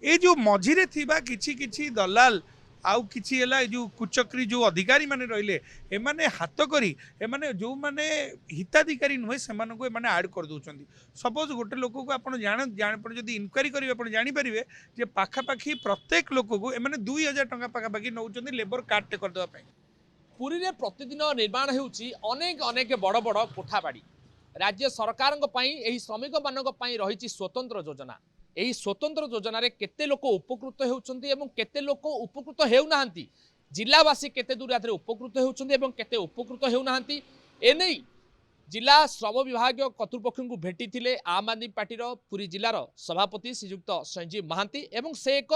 ये जो मझिरे थिबा किछि किछि दलाल आउ किछि हला जो कुचक्री जो अधिकारी माने रहिले एमाने हाथ करी एमाने जो माने हिताधिकारी नुहे सेमान को एमाने ऐड कर दउचंदी। सपोज गोटे लोक को आपण जान जान पर जदी इंक्वायरी करिवे आपण जानि परिवे जे पाखा पाखी प्रत्येक लोक को एमाने 2000 टका पाखा पाखी नउचंदी लेबर कार्ड टे कर देबा पई। पुरी रे प्रतिदिन निर्माण होउची अनेक अनेक बड़ बड़ कोठाबाड़ी। राज्य सरकार श्रमिक मान रही स्वतंत्र योजना। यही स्वतंत्र योजन केते लोक उपकृत होउचंदी एवं केते लोक उपकृत हेउना जिलावासी केते दूर यात्रे उपकृत होउचंदी एवं केते उपकृत हेउना एनै जिला श्रम विभाग कर्तृपक्ष को भेटी आम आदमी पार्टी पुरी जिलार सभापति श्रीजुक्त संजीव महांती एवं से एक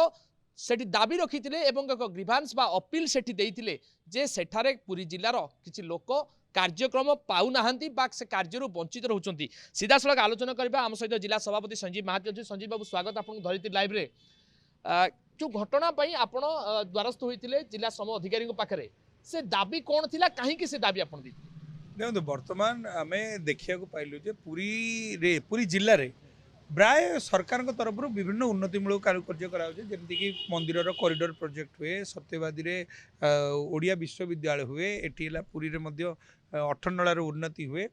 सेठी दाबी रखिथिले एवं एक ग्रीभांस बा अपील सेठी देइथिले जे सेठारे पुरी जिलार किछि लोक कार्यक्रम पाउनाहांती बा से कार्यरू वंचित रहउचंती। सीधा सड़क आलोचना करबा आम सहित जिला सभापति संजीव महांती अछि। संजीव बाबू स्वागत आपन धरित्री लाइव रे। जो घटना पई आपन द्वारस्थ होइथिले जिला श्रम अधिकारी पाखरे से दाबी कोन थिला काहे कि से दाबी आपन दी देखो वर्तमान आमे देखिया को पाइलु जे पुरी जिल्ला रे प्राय सरकार तरफ विभिन्न उन्नतिमूलक कारुकार्य करमती कि मंदिर कॉरिडोर प्रोजेक्ट हुए सत्यवादी ओडिया विश्वविद्यालय हुए एटी पुरी रे अठनलार उन्नति हुए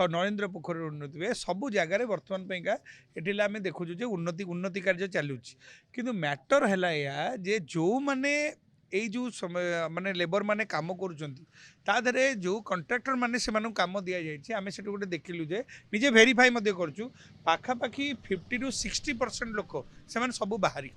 नरेंद्र पोखर उन्नति हुए सबू जगार बर्तमान ये आम देखुचु उन्नति कार्य चलुची किंतु मैटर है जे जो माने यही जो माने लेबर माने काम करुँचे जो कंट्राक्टर माने से काम दि जाए आम से गोटे देखिलु जे निजे वेरीफाई करुँ पाखापाखि 50 to 60% लोक से सब बाहरी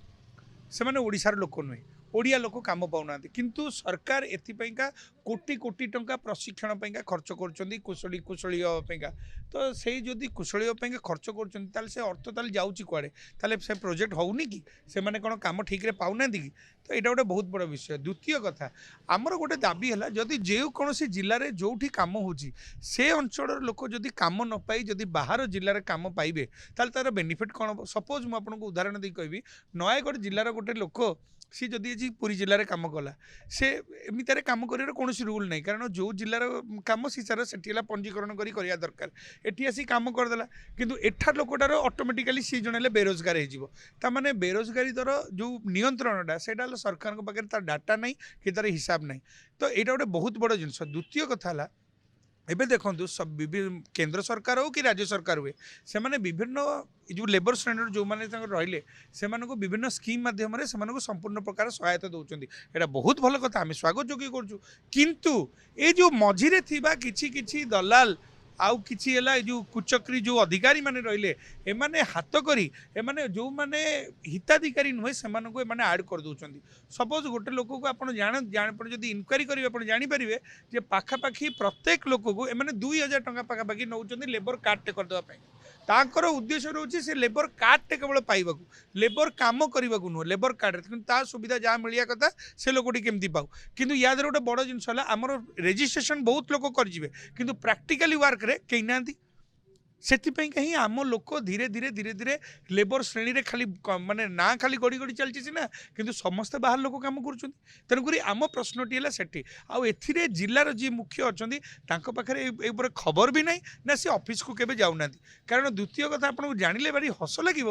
से ओडिशार लोक नुहे ओडिया लोक काम पाऊना किंतु सरकार एथिपाइका कोटी कोटी टंका प्रशिक्षण खर्च कर कुशली कुशली होगा तो से जदि कुशली खर्च कर अर्थ ताल जाऊँगी कुआड़े से प्रोजेक्ट होनी कि से माने कौन काम ठीक रे पाऊना कि तो यहाँ गोटे बहुत बड़ विषय। द्वितीय कथा आमर गोटे दाबी है जदि जो कौन जिले में जो कम हो से अंचल लोक जदि कम न पाई जदि बाहर जिले में कम पाइबे तार बेनिफिट कौन सपोज मुझे उदाहरण दी कहबी नयगढ़ जिलार गोटे लोक सी जदि पुरी जिले में कम कला से एमती कम कर कौन रूल नहीं कारण जो जिलार कम सी सारा से पंजीकरण करा दरकार एटी आसी कम करदेला किंतु एठार लोकटार ऑटोमेटिकली सी जन बेरोजगार होने बेरोजगारी दर जो नियंत्रणटा से सरकार पाखे तार डाटा नहीं कि तार हिसाब नहीं तो यहाँ गोटे बहुत बड़ जिनस। द्वितीय कथा एबे देखो सब केंद्र सरकार हो कि राज्य सरकार हुए से माने विभिन्न जो लेबर श्रेणी जो मैंने रहिले से विभिन्न स्कीम माध्यम से संपूर्ण प्रकार सहायता दौरान यहाँ बहुत भल कथा आम स्वागत जोग्य करूँ किंतु ये जो मझिरे थिबा किछि किछि दलाल आउ किछि हला जो कुचक्री जो अधिकारी माने रहिले एमाने हाथ करी एमाने जो माने हिताधिकारी नुहे सेमान को एमाने ऐड कर दउचंदी। सपोज गोटे लोक को आपण जान जान पर जदी इंक्वायरी करिवे आपण जानि परिवे जे पाखा पाखी प्रत्येक लोक को एमाने 2000 टका पाखा पाखी नउचंदी लेबर कार्ड टे कर देबा पई तांकर उद्देश्य रोची से लेबर कार्ड टे केवल पाइबाकू लेबर काम करबाकू नुह लेबर कार्ड किंतु ता सुविधा जहाँ मिलिया कथा से लोकटी केमती पाऊ किंतु या गोटे बड़ जिनस आमर रेजिस्ट्रेशन बहुत लोक करिवे किंतु प्रैक्टिकली वर्क रे कहीं ना से कहीं आम लोक धीरे धीरे धीरे धीरे लेबर श्रेणी रे खाली माने ना खाली गड़ी गड़ी चलती सीना किंतु समस्ते बाहर लोक काम कर तेणुक आम प्रश्नटी है सेठी आउ एथिरे जिलार जी मुख्य अच्छा पाखे खबर भी नहीं ना सी ऑफिस को केबे जाऊना कारण द्वितीय कथा आपको जानिले भारी हस लगे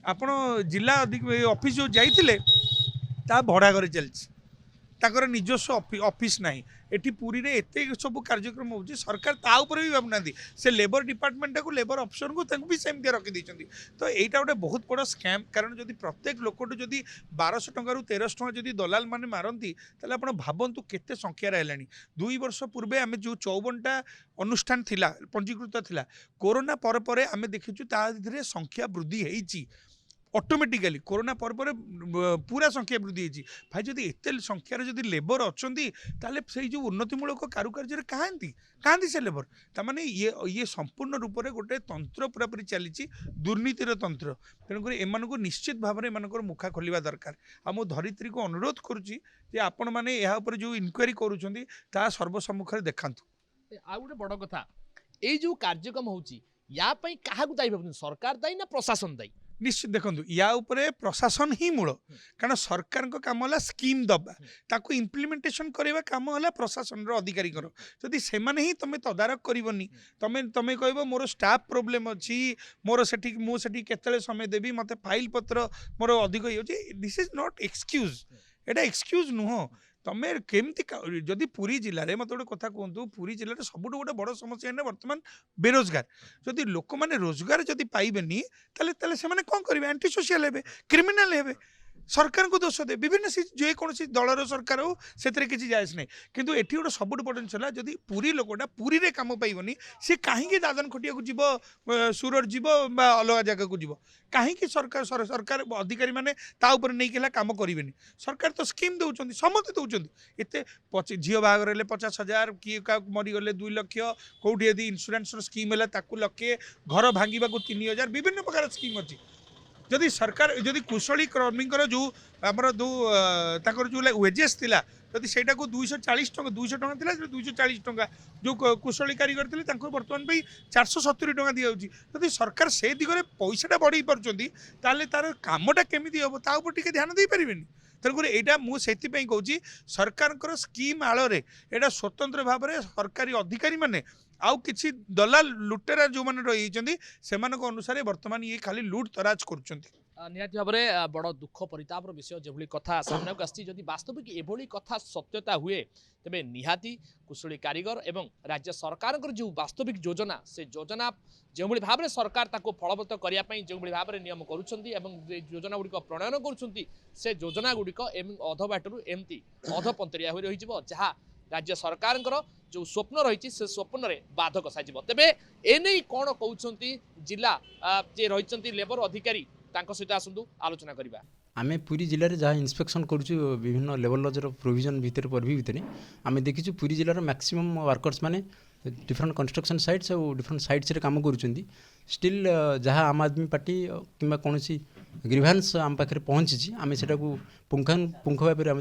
आपण जिला ऑफिस जो जाइए ता भड़ा घरे चलती ताकर निजस्व ऑफिस नहीं एटी पुरी रे एते सब कार्यक्रम होची सरकार ता ऊपर भी भाबुना से लेबर डिपार्टमेंट को लेबर ऑप्शन को भी सेमती रखी देछंती तो एटा गोटे बहुत बड़ स्कैम कारण जदि प्रत्येक लोकटू जदि 1200 टंका रु 1300 टंका जदि दलाल माने मारंती ताले आपण भाबंतु केते संख्या रहलानी 2 वर्ष पूर्वे आमे जो 54टा अनुष्ठान थिला पंजीकृत थिला कोरोना पर परे आमे देखिछु ता धीरे संख्या वृद्धि हेची ऑटोमेटिकली कोरोना पर पूरा संख्या वृद्धि होती भाई जदि एत संख्यार जदि लेबर अच्छा ताले से जो उन्नतिमूलक कारुकार्य कहाँ से लेबर ताने ये संपूर्ण रूप से गोटे तंत्र पूरापूरी चली दुर्नीतिर तंत्र तेणुक एम निश्चित भाव में मुखा खोलिया दरकार आ मो धरित्री को अनुरोध करुच्ची आपण मैंने यहाँ जो इनक्वारी करुँच सर्वसम्मुख में देखा आ गोटे बड़ कथा ये जो कार्यक्रम होची या पई काहाकू दायी भाबुन सरकार दायी ना प्रशासन दायी निश्चित देखो या उपरे प्रशासन ही मूल कारण सरकार को काम है स्कीम दबा ताको इम्प्लीमेंटेशन करवा काम है प्रशासन अधिकारी जदि से ही तुम तदारख करनी तुम तुम कह मोर स्टाफ प्रोब्लेम अच्छी मोर से मुझे केतले समय देवी मत फाइल पत्र मोर अधिक this is not excuse Etah excuse नुह तुम केमती जदि पुरी जिले में मत गोटे कथा कहतु पुरी जिले सब गोटे बड़ समस्या है बर्तमान बेरोजगार जदि लोक मैंने रोजगार जदि पाइबेनी ताले से कौन करेंगे एंटी सोशल हे क्रिमिनाल हे सरकार को दोष दे विभिन्न जेकोसी दलर सरकार हो से किसी जायज नहीं किंतु एटी गोटे सब पोटेंशियल जदि पुरी लोकटा पुरी रे काम पाइबनी सी कहीं दादन खटिया को जीव सुरत जीव अलग जगह को जीव कहीं सरकार सरकार अधिकारी मैंने नहीं काम करेंगे सरकार तो स्कीम दौरान समस्त दौरान एत झील बाहर 50,000 किए मरीगले 2 लाख कौटी यदि इन्शुरांस स्कीम है लक्षे घर भांगा 3,000 विभिन्न प्रकार स्कीम अच्छी जदि सरकार जदि कुशली कर्मीकर जो आमर जो जो वेजेस थिला जदि सेटा को 240 टका 200 टका थिला 240 टका जो कुशली कारीगर थे बर्तमान पे 470 टका दि जाउची जदि सरकार से दिगरे पैसाटा बढ़ाई पारुचंदी ताले तार कामटा केमिति हबो ता ऊपर टिके ध्यान दे परिबेनी तेणुक यहाँ मुझे कहूँ सरकार स्कीम आड़े यहाँ स्वतंत्र भाव में सरकारी अधिकारी माने आउ किसी दलाल लुटेरा जो मैंने रही से अनुसार बर्तमान ये खाली लुट तराज कर निहाती भाव में बड़ दुख परितापर विषय जो कथा सामना को आसी जदि वास्तविक एभली कथा सत्यता हुए तेरे निहाती कुशली कारीगर एवं राज्य सरकार जो वास्तविक योजना से योजना जो भाव में सरकार ताको फलवत करने जो भाव में नियम कर योजना गुड़िक प्रणयन कर योजना गुड़िक अध बाटर एमती अधपंतरिया हो रही जहाँ राज्य सरकार जो स्वप्न रही से स्वप्न में बाधक साजिब तेबे एने कौन कहते जिला जे रही लेबर अधिकारी सहित आसतु आलोचना करवा आमे पुरी जिले में जहाँ इन्स्पेक्शन करुचु विभिन्न लेवल प्रोविजन भितर पर्वी भितर आमे देखीचु पुरी जिलार मैक्सिमम वर्कर्स माने डिफरेंट कंस्ट्रक्शन साइट्स और डिफरेंट साइट्स रे काम करुचंदी स्टिल जहाँ आम आदमी पार्टी किंबा कौनसी ग्रीभांस आम पाखे पहुँची आम से पुंख भाव में आम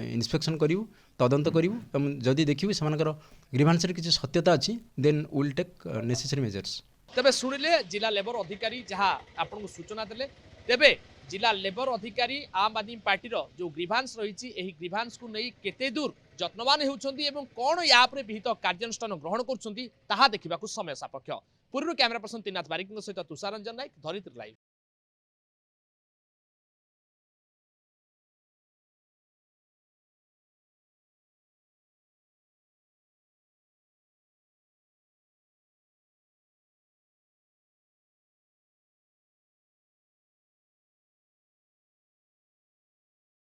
इन्स्पेक्शन करूँ तदंत करूँ जदि देखू से ग्रीभांस किसी सत्यता अच्छी then will take necessary measures तेबे शुणिले जिला लेबर अधिकारी जहाँ आपको सूचना देले तेबे जिला लेबर अधिकारी आम आदमी पार्टी जो ग्रीभांस रही ग्रीभांस को नहीं केते दूर जत्नवान होउछंदी एवं कौन या विहित कार्यानुष्ठान ग्रहण कर देखा समय सापेक्ष पूर्व कैमरा पर्सन त्रिनाथ बारिक सहित तुषार रंजन नायक धरित्री लाइव।